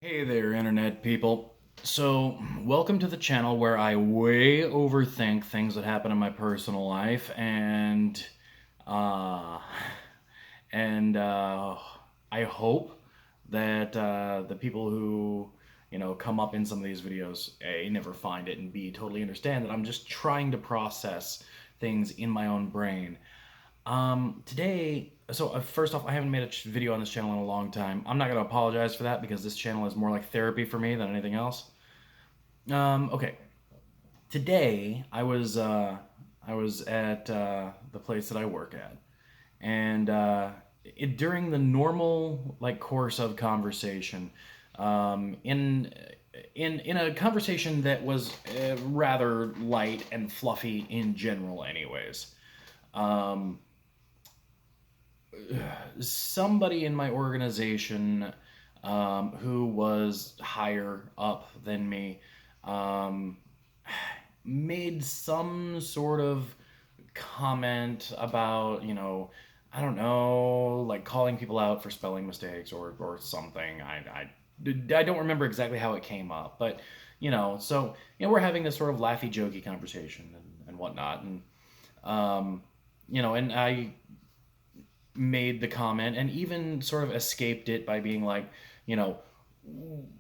Hey there, internet people. So, welcome to the channel where I way overthink things that happen in my personal life, uh, and I hope that the people who come up in some of these videos, A, never find it, and B, totally understand that I'm just trying to process things in my own brain. Today, first off, I haven't made a video on this channel in a long time. I'm not going to apologize for that because this channel is more like therapy for me than anything else. Okay. Today, I was at the place that I work at, and during the normal course of conversation, in a conversation that was rather light and fluffy in general, anyways. Um, Somebody in my organization who was higher up than me um, made some sort of comment about, I don't know, like calling people out for spelling mistakes or something. I don't remember exactly how it came up, but, we're having this sort of laughy, jokey conversation and whatnot. And I made the comment and even sort of escaped it by being like, you know,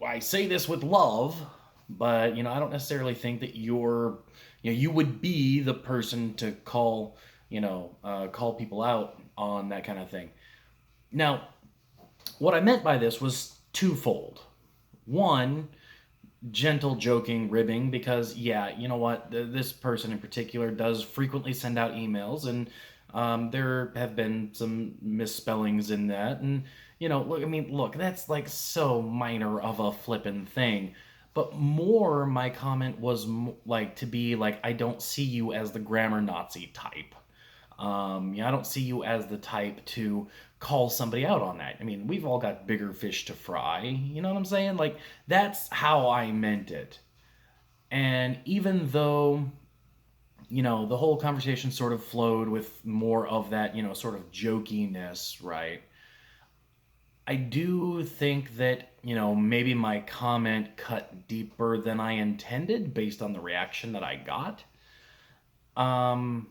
I say this with love, but I don't necessarily think that you would be the person to call people out on that kind of thing. Now, what I meant by this was twofold. One, gentle joking ribbing, because yeah, you know what, this person in particular does frequently send out emails, and there have been some misspellings in that. And look, I mean, look, that's like so minor of a flippin' thing. But more, my comment was like to be like, I don't see you as the grammar Nazi type. I don't see you as the type to call somebody out on that. I mean, we've all got bigger fish to fry. You know what I'm saying? Like, that's how I meant it. And even though, the whole conversation sort of flowed with more of that, sort of jokiness, right? I do think that, maybe my comment cut deeper than I intended based on the reaction that I got. Um,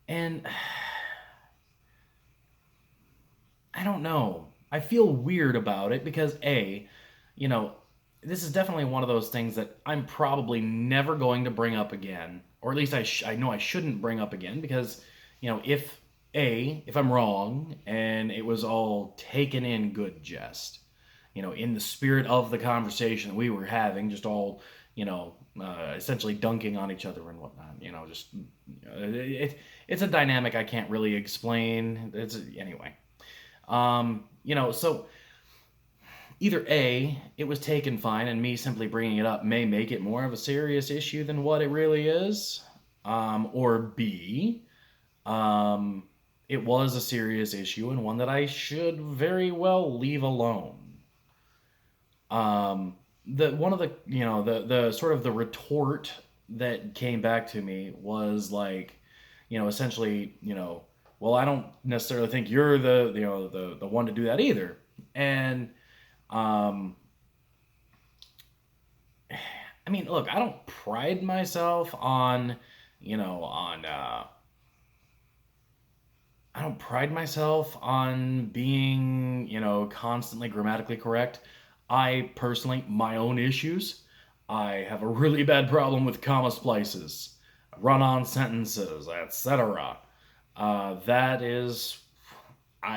and I don't know. I feel weird about it because A, you know, this is definitely one of those things that I'm probably never going to bring up again, or at least I know I shouldn't bring up again because, if I'm wrong and it was all taken in good jest, in the spirit of the conversation we were having, just all, essentially dunking on each other and whatnot, just it's a dynamic I can't really explain. It's anyway. So either A, it was taken fine, and me simply bringing it up may make it more of a serious issue than what it really is, or B, um, it was a serious issue and one that I should very well leave alone. Um, the one of the the sort of the retort that came back to me was like, essentially, well, I don't necessarily think you're the one to do that either. And um, I mean, look, I don't pride myself on, you know, on I don't pride myself on being, constantly grammatically correct. I personally, my own issues, I have a really bad problem with comma splices, run on sentences, etc. That is,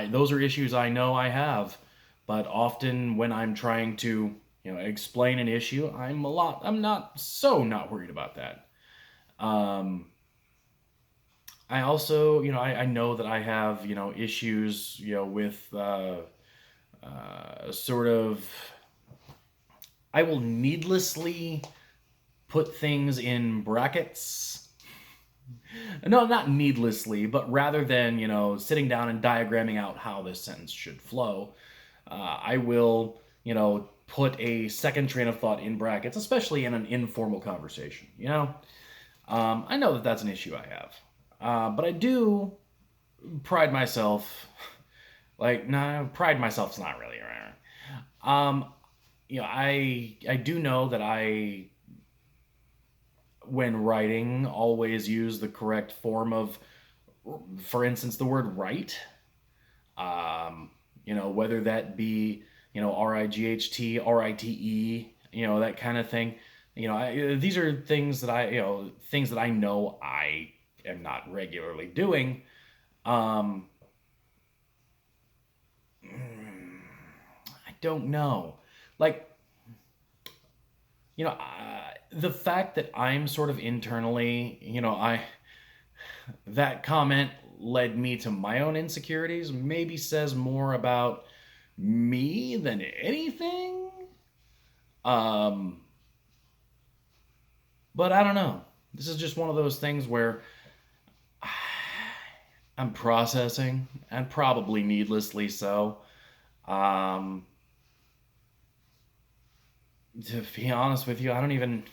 those are issues I know I have, but often when I'm trying to, explain an issue, I'm not so not worried about that. Um, I also, I know that I have, issues, with sort of, I will needlessly put things in brackets. No, not needlessly, but rather than, sitting down and diagramming out how this sentence should flow, I will, put a second train of thought in brackets, especially in an informal conversation, I know that that's an issue I have. But I do pride myself, like, no, pride myself's not really right. Um, I do know that when writing, always use the correct form of, for instance, the word right. Um, whether that be, RIGHT, that kind of thing. These are things that I know I am not regularly doing. Um, I don't know. Like, the fact that I'm sort of internally, that comment led me to my own insecurities, maybe says more about me than anything. Um, but I don't know. This is just one of those things where I'm processing, and probably needlessly so. Um, to be honest with you, I don't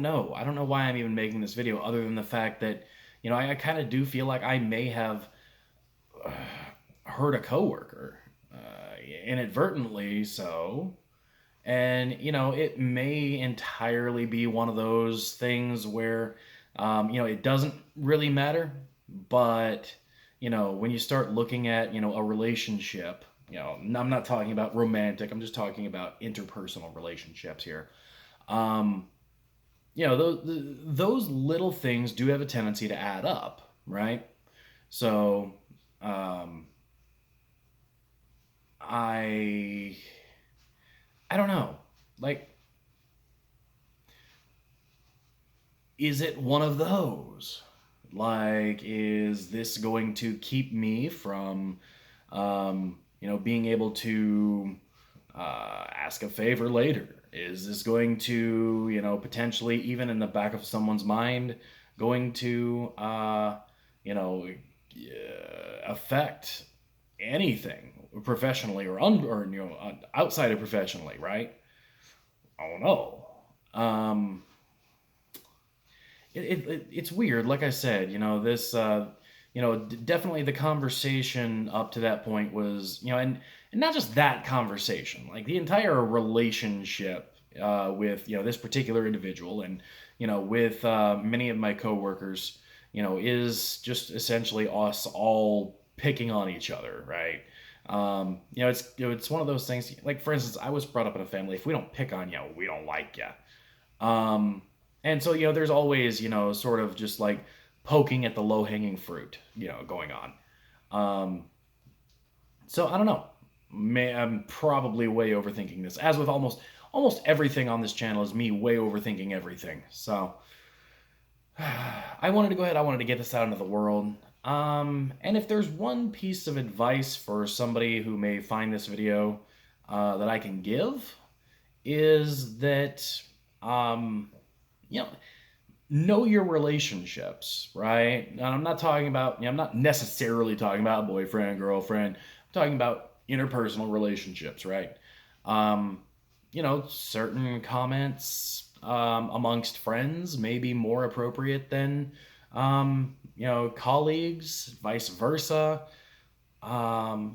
know. I don't know why I'm even making this video, other than the fact that, I kind of do feel like I may have uh, hurt a coworker, inadvertently so. And, it may entirely be one of those things where, it doesn't really matter. But, when you start looking at, a relationship, I'm not talking about romantic, I'm just talking about interpersonal relationships here. Um, those little things do have a tendency to add up, right? So, um, I I don't know. Like, is it one of those? Like, is this going to keep me from, being able to ask a favor later? Is this going to, potentially, even in the back of someone's mind, going to, you know, affect anything professionally or outside of professionally, right? I don't know. Um, it's weird. Like I said, this, definitely the conversation up to that point was, and not just that conversation, like the entire relationship with, this particular individual and, with many of my coworkers, is just essentially us all picking on each other, right? It's one of those things. Like, for instance, I was brought up in a family. If we don't pick on you, we don't like you. Um, and so, there's always, sort of just like poking at the low hanging fruit, going on. Um, so I don't know. I'm probably way overthinking this. As with almost everything on this channel is me way overthinking everything. So I wanted to go ahead. I wanted to get this out into the world. And if there's one piece of advice for somebody who may find this video that I can give, is that you know your relationships, right? And I'm not talking about, I'm not necessarily talking about boyfriend, girlfriend. I'm talking about interpersonal relationships, right? Um, certain comments amongst friends may be more appropriate than, colleagues, vice versa.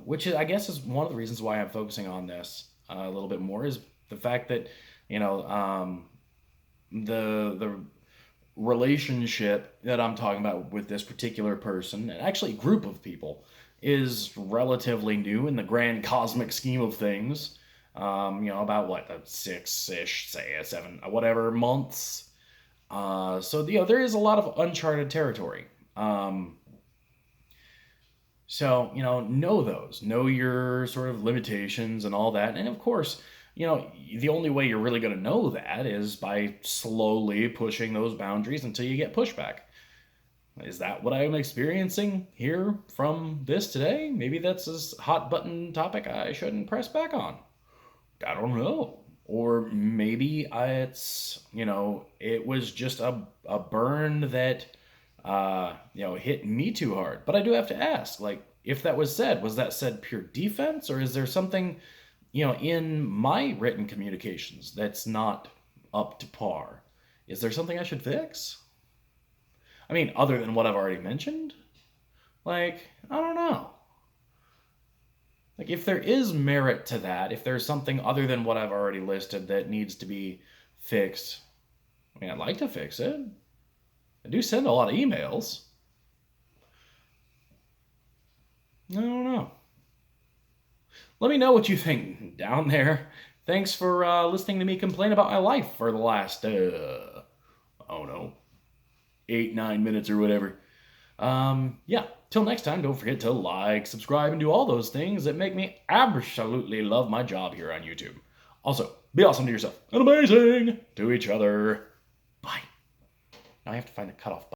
Which I guess is one of the reasons why I'm focusing on this a little bit more, is the fact that, you know, um, the relationship that I'm talking about with this particular person, and actually group of people, is relatively new in the grand cosmic scheme of things. About what, 6-ish, say, 7, whatever months. So there is a lot of uncharted territory. So, know your sort of limitations and all that. And of course, the only way you're really going to know that is by slowly pushing those boundaries until you get pushback. Is that what I'm experiencing here from this today? Maybe that's a hot button topic I shouldn't press back on. I don't know. Or maybe it was just a burn that, hit me too hard. But I do have to ask, like, if that was that said pure defense, or is there something, in my written communications that's not up to par? Is there something I should fix? I mean, other than what I've already mentioned? Like, I don't know. Like, if there is merit to that, if there's something other than what I've already listed that needs to be fixed, I mean, I'd like to fix it. I do send a lot of emails. I don't know. Let me know what you think down there. Thanks for listening to me complain about my life for the last, I don't know, 8-9 minutes or whatever. Yeah, till next time, don't forget to like, subscribe, and do all those things that make me absolutely love my job here on YouTube. Also, be awesome to yourself and amazing to each other. Bye. Now I have to find the cutoff button.